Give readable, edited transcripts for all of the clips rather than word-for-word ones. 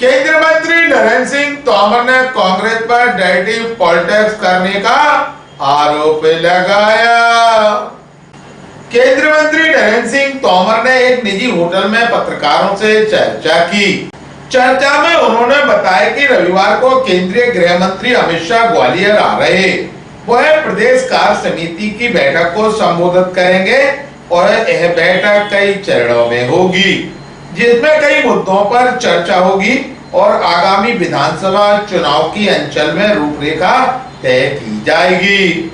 केंद्रीय मंत्री नरेंद्र सिंह तोमर ने कांग्रेस पर डर्टी पॉलिटिक्स करने का आरोप लगाया। केंद्रीय मंत्री नरेंद्र सिंह तोमर ने एक निजी होटल में पत्रकारों से चर्चा की। चर्चा में उन्होंने बताया कि रविवार को केंद्रीय गृह मंत्री अमित शाह ग्वालियर आ रहे। वह प्रदेश कार्य समिति की बैठक को संबोधित करेंगे और यह बैठक कई चरणों में होगी, जिसमें कई मुद्दों पर चर्चा होगी और आगामी विधानसभा चुनाव की अंचल में रूपरेखा तय की जाएगी।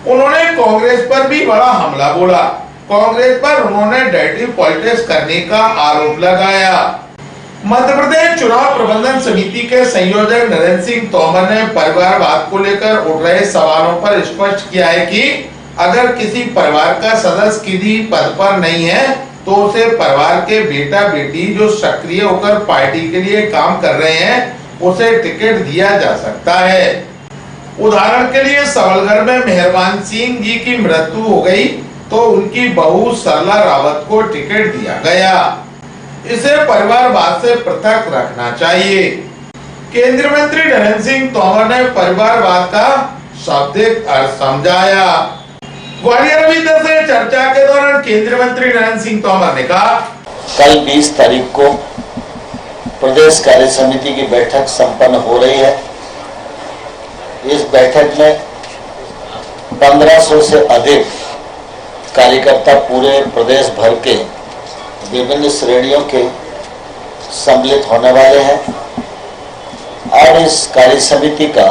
उन्होंने कांग्रेस पर भी बड़ा हमला बोला। कांग्रेस पर उन्होंने डर्टी पॉलिटिक्स करने का आरोप लगाया। मध्य प्रदेश चुनाव प्रबंधन समिति के संयोजक नरेंद्र सिंह तोमर ने परिवारवाद को लेकर उठ रहे सवालों पर स्पष्ट किया है कि अगर किसी परिवार का सदस्य किसी पद पर नहीं है तो उसे परिवार के बेटा बेटी जो सक्रिय होकर पार्टी के लिए काम कर रहे हैं उसे टिकट दिया जा सकता है। उदाहरण के लिए सबलगढ़ में मेहरबान सिंह जी की मृत्यु हो गई तो उनकी बहू सरला रावत को टिकट दिया गया। इसे परिवारवाद से पृथक रखना चाहिए। केंद्रीय मंत्री नरेंद्र सिंह तोमर ने परिवारवाद का शाब्दिक अर्थ समझाया। ग्वालियर से चर्चा के दौरान केंद्रीय मंत्री नरेंद्र सिंह तोमर ने कहा, कल 20 तारीख को प्रदेश कार्य समिति की बैठक संपन्न हो रही है। इस बैठक में 1500 से अधिक कार्यकर्ता पूरे प्रदेश भर के विभिन्न श्रेणियों के सम्मिलित होने वाले हैं और इस कार्य समिति का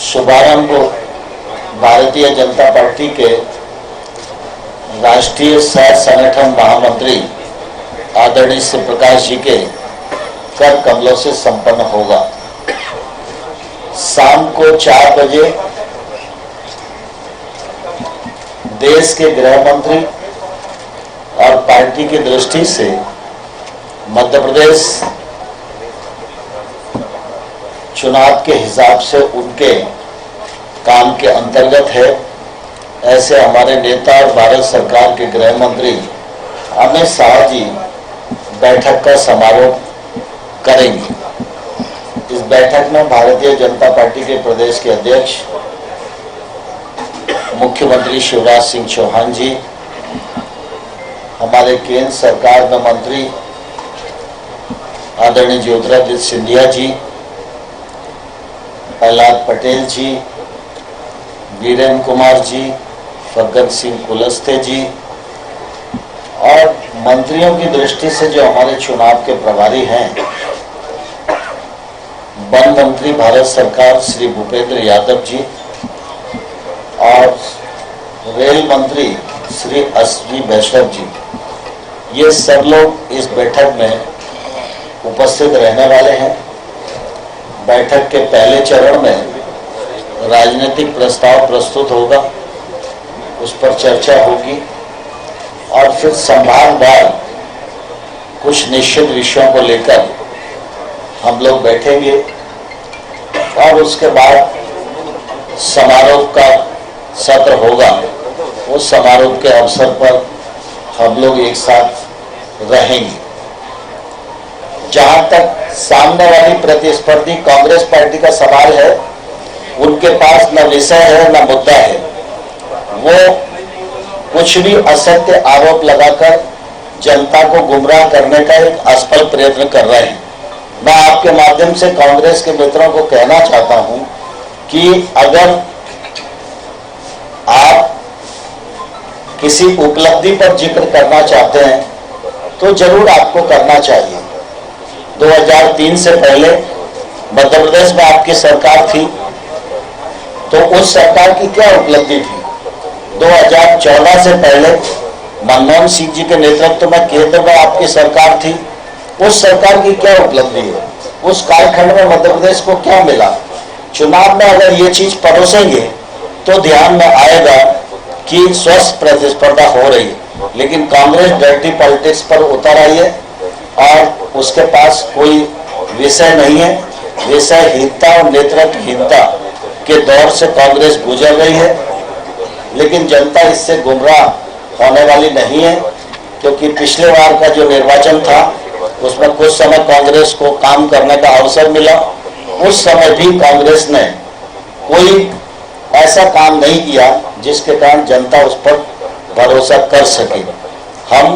शुभारंभ भारतीय जनता पार्टी के राष्ट्रीय सह संगठन महामंत्री आदरणीय श्री प्रकाश जी के कर कमलों से संपन्न होगा। शाम को 4 बजे देश के गृह मंत्री और पार्टी की दृष्टि से मध्य प्रदेश चुनाव के हिसाब से उनके काम के अंतर्गत है, ऐसे हमारे नेता और भारत सरकार के गृह मंत्री अमित शाह जी बैठक का समारोह करेंगे। इस बैठक में भारतीय जनता पार्टी के प्रदेश के अध्यक्ष मुख्यमंत्री शिवराज सिंह चौहान जी, हमारे केंद्र सरकार में मंत्री आदरणीय ज्योतिरादित्य सिंधिया जी, प्रहलाद पटेल जी, वीरेंद्र कुमार जी, फग्गन सिंह कुलस्ते जी और मंत्रियों की दृष्टि से जो हमारे चुनाव के प्रभारी हैं, वन मंत्री भारत सरकार श्री भूपेंद्र यादव जी और रेल मंत्री श्री अश्विनी वैष्णव जी, ये सब लोग इस बैठक में उपस्थित रहने वाले हैं। बैठक के पहले चरण में राजनीतिक प्रस्ताव प्रस्तुत होगा, उस पर चर्चा होगी और फिर संभागवार कुछ निश्चित विषयों को लेकर हम लोग बैठेंगे और उसके बाद समारोह का सत्र होगा। उस समारोह के अवसर पर हम लोग एक साथ रहेंगे। जहां तक सामने वाली प्रतिस्पर्धी कांग्रेस पार्टी का सवाल है, उनके पास न विषय है न मुद्दा है। वो कुछ भी असत्य आरोप लगाकर जनता को गुमराह करने का एक असफल प्रयत्न कर रहे हैं। मैं आपके माध्यम से कांग्रेस के मित्रों को कहना चाहता हूं कि अगर आप किसी उपलब्धि पर जिक्र करना चाहते हैं तो जरूर आपको करना चाहिए। 2003 से पहले मध्य प्रदेश में आपकी सरकार थी, तो उस सरकार की क्या उपलब्धि थी? 2014 से पहले मनमोहन सिंह जी के नेतृत्व में केंद्र में आपकी सरकार थी, उस सरकार की क्या उपलब्धि है? उस कालखंड में मध्य प्रदेश को क्या मिला? चुनाव में अगर ये चीज परोसेंगे तो ध्यान में आएगा कि स्वस्थ प्रतिस्पर्धा हो रही है, लेकिन कांग्रेस डर्टी पॉलिटिक्स पर उतर आई है और उसके पास कोई विषय नहीं है। विषयहीनता और नेतृत्वहीनता के दौर से कांग्रेस गुजर रही है, लेकिन जनता इससे गुमराह होने वाली नहीं है, क्योंकि पिछले बार का जो निर्वाचन था उसमें कुछ समय कांग्रेस को काम करने का अवसर मिला। उस समय भी कांग्रेस ने कोई ऐसा काम नहीं किया जिसके कारण जनता उस पर भरोसा कर सके। हम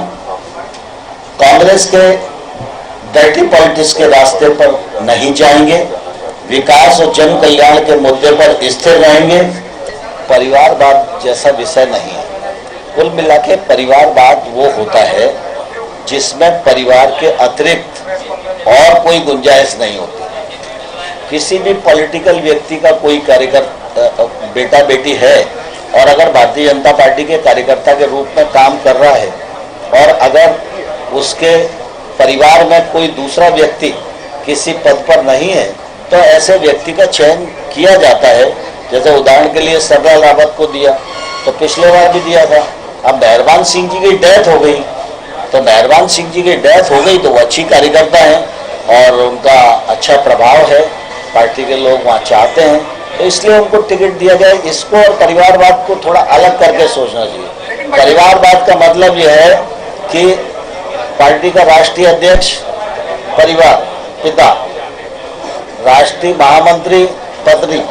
कांग्रेस के डर्टी पॉलिटिक्स के रास्ते पर नहीं जाएंगे, विकास और जन कल्याण के मुद्दे पर स्थिर रहेंगे। परिवारवाद जैसा विषय नहीं है। कुल मिला के परिवारवाद वो होता है जिसमें परिवार के अतिरिक्त और कोई गुंजाइश नहीं होती। किसी भी पॉलिटिकल व्यक्ति का कोई कार्यकर्ता बेटा बेटी है और अगर भारतीय जनता पार्टी के कार्यकर्ता के रूप में काम कर रहा है और अगर उसके परिवार में कोई दूसरा व्यक्ति किसी पद पर नहीं है तो ऐसे व्यक्ति का चयन किया जाता है। जैसे उदाहरण के लिए सरदार रावत को दिया तो पिछले बार भी दिया था। अब मेहरबान सिंह जी की डेथ हो गई तो मेहरबान सिंह जी की डेथ हो गई तो वो अच्छी कार्यकर्ता हैं और उनका अच्छा प्रभाव है, पार्टी के लोग वहाँ चाहते हैं, तो इसलिए उनको टिकट दिया जाए। इसको और परिवारवाद को थोड़ा अलग करके सोचना चाहिए। परिवारवाद का मतलब यह है कि पार्टी का राष्ट्रीय अध्यक्ष परिवार पिता, राष्ट्रीय महामंत्री पत्नी,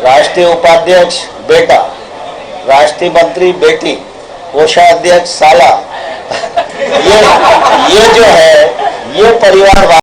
राष्ट्रीय उपाध्यक्ष बेटा, राष्ट्रीय मंत्री बेटी, कोषाध्यक्ष साला, ये जो है ये परिवारवाद